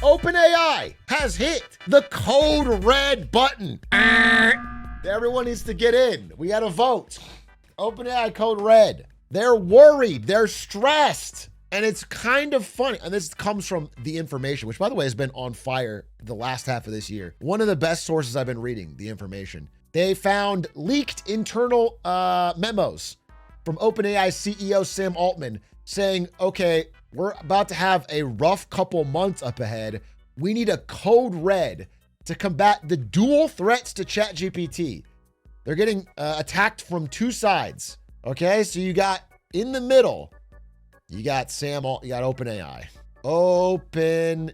OpenAI has hit the code red button. Everyone needs to get in. We got to vote. OpenAI code red. They're worried. They're stressed. And it's kind of funny. And this comes from The Information, which, by the way, has been on fire the last half of this year. One of the best sources I've been reading, The Information. They found leaked internal memos from OpenAI CEO Sam Altman saying, okay, we're about to have a rough couple months up ahead. We need a code red to combat the dual threats to ChatGPT. They're getting attacked from two sides. Okay, so you got in the middle, you got OpenAI. OpenAI.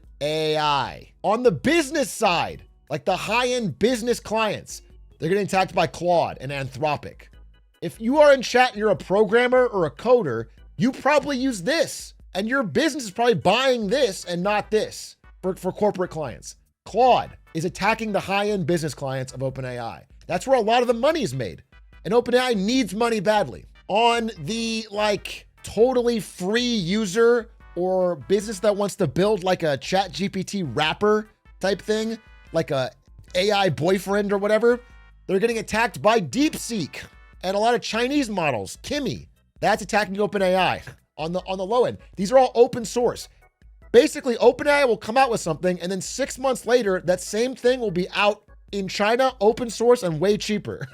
On the business side, like the high-end business clients, they're getting attacked by Claude and Anthropic. If you are in chat and you're a programmer or a coder, you probably use this. And your business is probably buying this and not this for corporate clients. Claude is attacking the high-end business clients of OpenAI. That's where a lot of the money is made. And OpenAI needs money badly. On the totally free user or business that wants to build like a ChatGPT wrapper type thing, like a AI boyfriend or whatever, they're getting attacked by DeepSeek and a lot of Chinese models. Kimi, that's attacking OpenAI. On the low end. These are all open source. Basically, OpenAI will come out with something, and then 6 months later, that same thing will be out in China, open source, and way cheaper.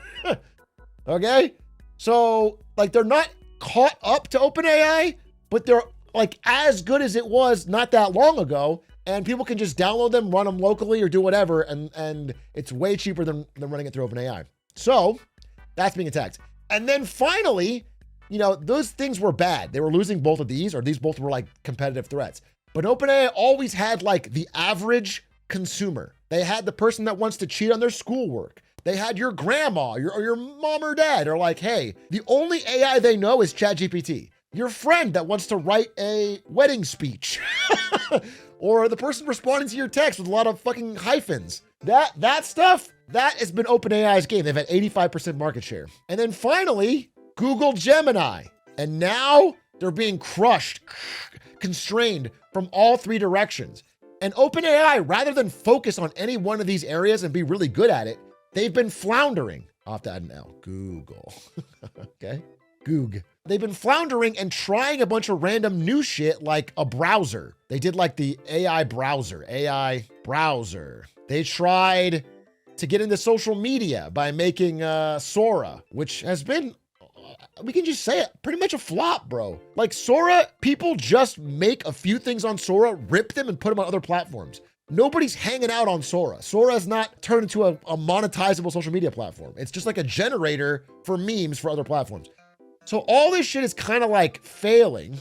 Okay? So, they're not caught up to OpenAI, but they're as good as it was not that long ago, and people can just download them, run them locally, or do whatever, and it's way cheaper than running it through OpenAI. So, that's being attacked. And then finally, those things were bad. They were losing both of these, or these both were competitive threats. But OpenAI always had the average consumer. They had the person that wants to cheat on their schoolwork. They had your grandma, or your mom or dad are hey, the only AI they know is ChatGPT. Your friend that wants to write a wedding speech. Or the person responding to your text with a lot of fucking hyphens. That stuff, that has been OpenAI's game. They've had 85% market share. And then finally, Google Gemini. And now they're being crushed, constrained from all three directions. And OpenAI, rather than focus on any one of these areas and be really good at it, they've been floundering. I'll have to add an L. Google. Okay? Goog. They've been floundering and trying a bunch of random new shit like a browser. They did the AI browser. They tried to get into social media by making Sora, which has been, we can just say it, pretty much a flop, bro. Sora, people just make a few things on Sora, rip them, and put them on other platforms. Nobody's hanging out on Sora. Sora has not turned into a monetizable social media platform. It's just a generator for memes for other platforms. So all this shit is kind of failing,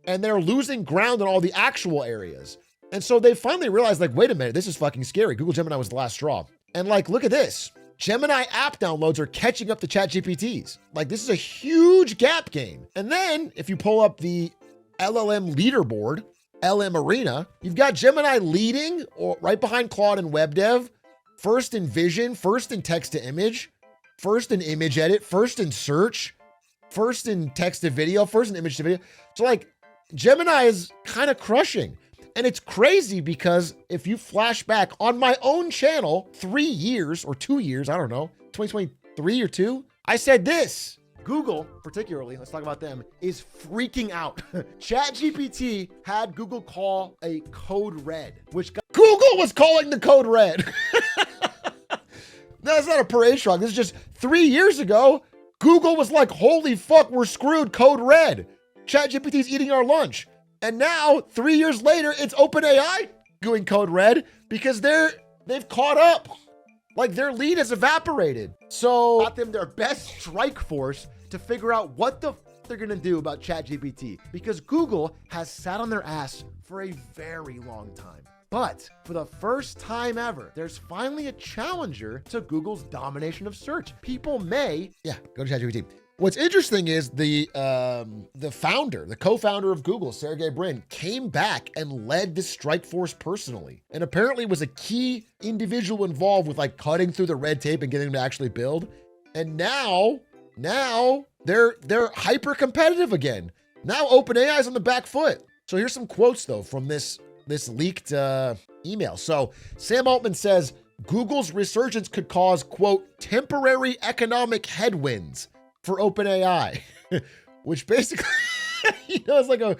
and they're losing ground in all the actual areas. And so they finally realized, wait a minute, this is fucking scary. Google Gemini was the last straw. And look at this. Gemini app downloads are catching up to ChatGPT's. This is a huge gap gain. And then if you pull up the LLM leaderboard, LM Arena, you've got Gemini leading or right behind Claude and web dev, first in vision, first in text to image, first in image edit, first in search, first in text to video, first in image to video. So Gemini is kind of crushing. And it's crazy because if you flash back on my own channel, 3 years or 2 years, I don't know, 2023 or 2, I said this. Google, particularly, let's talk about them, is freaking out. ChatGPT had Google call a code red, which Google was calling the code red. That's not a parade shrug. This is just 3 years ago. Google was holy fuck, we're screwed, code red. ChatGPT's eating our lunch. And now, 3 years later, it's OpenAI doing code red because they've caught up. Their lead has evaporated. So got them their best strike force to figure out what the they're gonna do about ChatGPT, because Google has sat on their ass for a very long time. But for the first time ever, there's finally a challenger to Google's domination of search. People may, go to ChatGPT. What's interesting is the co-founder of Google, Sergey Brin, came back and led this strike force personally, and apparently was a key individual involved with cutting through the red tape and getting them to actually build. And now they're hyper competitive again. Now OpenAI is on the back foot. So here's some quotes though from this this leaked email. So Sam Altman says Google's resurgence could cause, quote, temporary economic headwinds for OpenAI, which basically, it's like a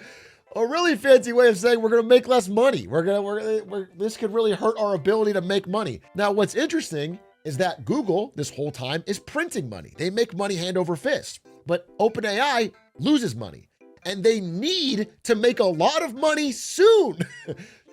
really fancy way of saying we're going to make less money. This could really hurt our ability to make money. Now, what's interesting is that Google, this whole time, is printing money. They make money hand over fist, but OpenAI loses money. And they need to make a lot of money soon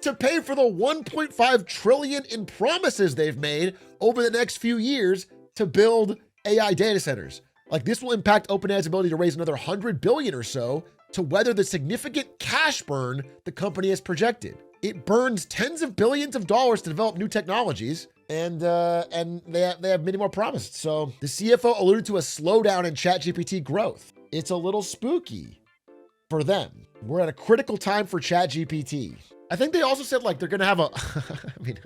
to pay for the 1.5 trillion in promises they've made over the next few years to build AI data centers. Like, this will impact OpenAI's ability to raise another 100 billion or so to weather the significant cash burn the company has projected. It burns tens of billions of dollars to develop new technologies, and they have many more promised. So the CFO alluded to a slowdown in ChatGPT growth. It's a little spooky for them. We're at a critical time for ChatGPT. I think they also said like they're gonna have a, I mean,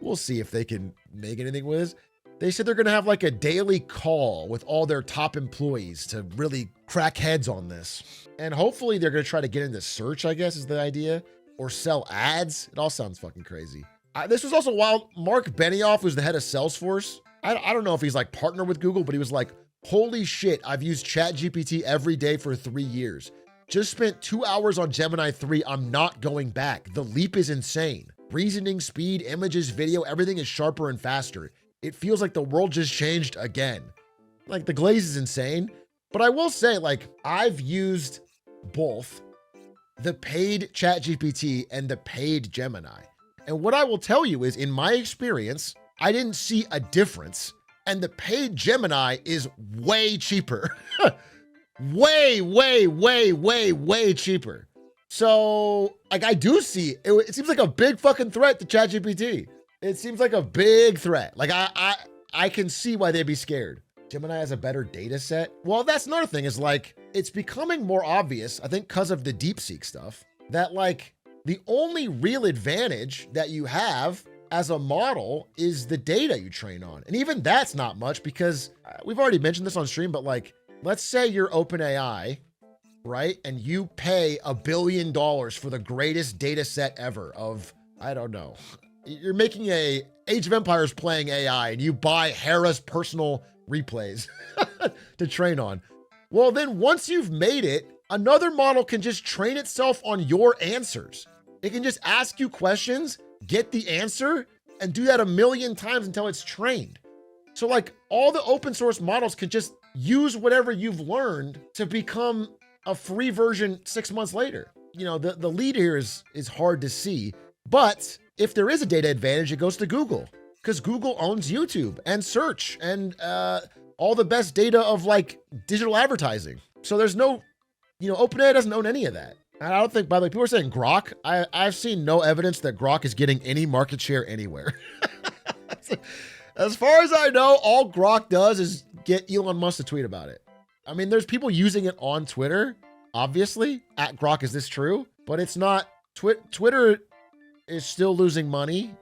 we'll see if they can make anything with this. They said they're gonna have like a daily call with all their top employees to really crack heads on this. And hopefully they're gonna try to get into search, I guess is the idea, or sell ads. It all sounds fucking crazy. This was also wild. Mark Benioff, who's the head of Salesforce, I don't know if he's like partnered with Google, but he was like, holy shit, I've used ChatGPT every day for 3 years. Just spent 2 hours on Gemini 3. I'm not going back. The leap is insane. Reasoning, speed, images, video, everything is sharper and faster. It feels like the world just changed again. Like, the glaze is insane. But I will say, like, I've used both the paid ChatGPT and the paid Gemini. And what I will tell you is, in my experience, I didn't see a difference. And the paid Gemini is way cheaper. way cheaper. So, like, I do see, it seems like a big fucking threat to ChatGPT. It seems like a big threat. Like, I can see why they'd be scared. Gemini has a better data set. Well, that's another thing is like, it's becoming more obvious, I think because of the DeepSeek stuff, that like the only real advantage that you have as a model is the data you train on. And even that's not much because we've already mentioned this on stream, but like, let's say you're OpenAI, right? And you pay $1 billion for the greatest data set ever of, I don't know, you're making a Age of Empires playing AI and you buy Hera's personal replays to train on. Well, then once you've made it, another model can just train itself on your answers. It can just ask you questions, get the answer, and do that 1,000,000 times until it's trained. So like all the open source models can just use whatever you've learned to become a free version 6 months later. You know, the lead here is hard to see, but if there is a data advantage, it goes to Google because Google owns YouTube and search and all the best data of like digital advertising. So there's no, OpenAI doesn't own any of that. And I don't think, by the way, people are saying Grok. I've seen no evidence that Grok is getting any market share anywhere. As far as I know, all Grok does is get Elon Musk to tweet about it. I mean, there's people using it on Twitter, obviously. At Grok, is this true? But it's not. Twitter is still losing money.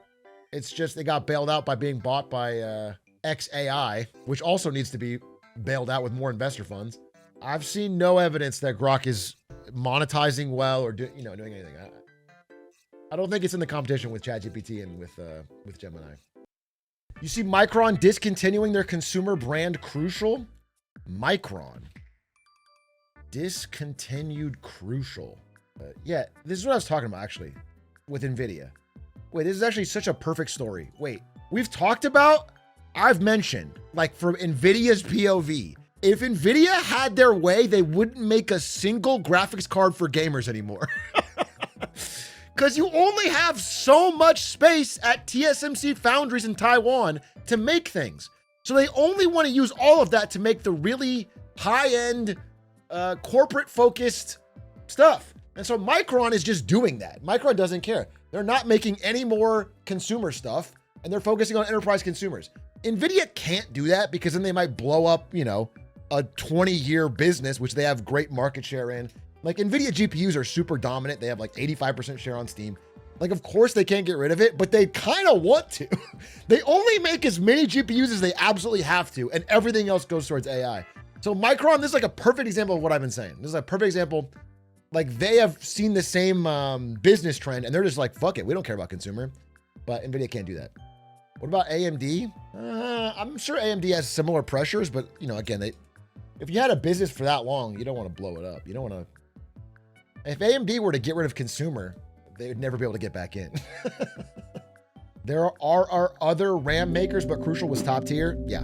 It's just they got bailed out by being bought by XAI, which also needs to be bailed out with more investor funds. I've seen no evidence that Grok is monetizing well or doing anything. I don't think it's in the competition with ChatGPT and with Gemini. You see Micron discontinuing their consumer brand Crucial? Micron discontinued Crucial. Yeah, this is what I was talking about actually with NVIDIA. Wait, this is actually such a perfect story. Wait, I've mentioned, like from NVIDIA's POV, if NVIDIA had their way, they wouldn't make a single graphics card for gamers anymore. Because you only have so much space at TSMC foundries in Taiwan to make things. So they only want to use all of that to make the really high-end, corporate-focused stuff. And so Micron is just doing that. Micron doesn't care. They're not making any more consumer stuff, and they're focusing on enterprise consumers. NVIDIA can't do that because then they might blow up, a 20-year business, which they have great market share in. Like NVIDIA GPUs are super dominant. They have like 85% share on Steam. Like, of course they can't get rid of it, but they kind of want to. They only make as many GPUs as they absolutely have to, and everything else goes towards AI. So Micron, this is like a perfect example of what I've been saying. This is a perfect example. Like they have seen the same business trend and they're just like, fuck it, we don't care about consumer. But NVIDIA can't do that. What about AMD? I'm sure AMD has similar pressures, but you know, again, if you had a business for that long, you don't want to blow it up. You don't want to. If AMD were to get rid of consumer, they would never be able to get back in. There are other RAM makers, but Crucial was top tier. Yeah.